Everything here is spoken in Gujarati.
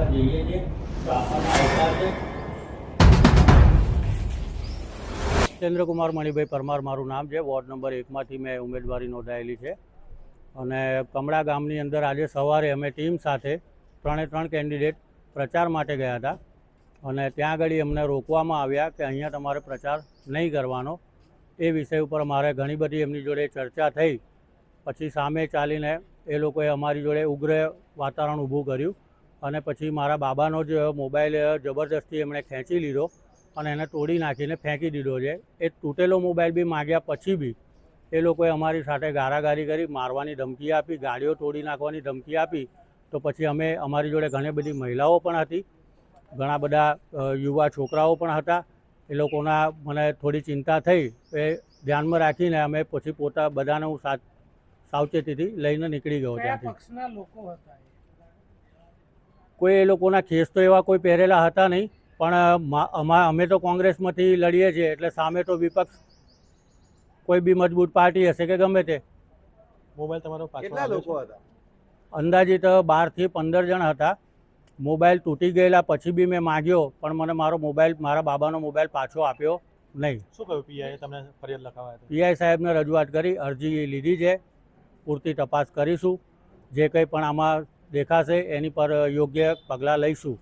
કરવા જઈએ છીએ તો આપણને આવતા છે. ચંદ્રકુમાર મણિભાઈ પરમાર મારું નામ છે. વોર્ડ નંબર 1માંથી મેં ઉમેદવારી નોંધાયેલી છે અને કમળા ગામની અંદર આજે સવારે અમે ટીમ સાથે 3 કેન્ડિડેટ પ્રચાર માટે ગયા હતા અને ત્યાં આગળ અમને રોકવામાં આવ્યા કે અહીંયા તમારે પ્રચાર નહીં કરવાનો. એ વિષય ઉપર મારે ઘણી બધી એમની જોડે ચર્ચા થઈ. પછી સામે ચાલીને એ લોકોએ અમારી જોડે ઉગ્ર વાતાવરણ ઊભું કર્યું અને પછી મારા બાબાનો જ મોબાઈલ જબરદસ્તી એમણે ખેંચી લીધો અને એને તોડી નાખીને ફેંકી દીધો છે. એ તૂટેલો મોબાઈલ બી માગ્યા પછી બી એ લોકોએ અમારી સાથે ગારાગારી કરી, મારવાની ધમકી આપી, ગાડીઓ તોડી નાખવાની ધમકી આપી. તો પછી અમારી જોડે ઘણી બધી મહિલાઓ પણ હતી, ઘણા બધા યુવા છોકરાઓ પણ હતા. એ લોકોના મને થોડી ચિંતા થઈ. એ ધ્યાનમાં રાખીને અમે પછી બધાને હું સાવચેતીથી લઈને નીકળી ગયો ત્યાંથી. કોઈ એ લોકોના કેસ તો એવા કોઈ પહેરેલા હતા નહીં, પણ અમે તો કોંગ્રેસમાંથી લડીએ છીએ એટલે સામે તો વિપક્ષ કોઈ બી મજબૂત પાર્ટી હશે કે ગમે તે. મોબાઈલ તમારો કેટલા લોકો હતા? અંદાજિત 12 થી 15 જણ હતા. મોબાઈલ તૂટી ગયેલા પછી બી મેં માગ્યો પણ મને મારા બાબાનો મોબાઈલ પાછો આપ્યો નહીં. શું કહ્યું પીઆઈએ તમને ફરિયાદ લખાવા? પીઆઈ સાહેબને રજૂઆત કરી, અરજી લીધી છે, પૂરતી તપાસ કરીશું. જે કંઈ પણ આમાં દેખાશે એની પર યોગ્ય પગલાં લઈશું.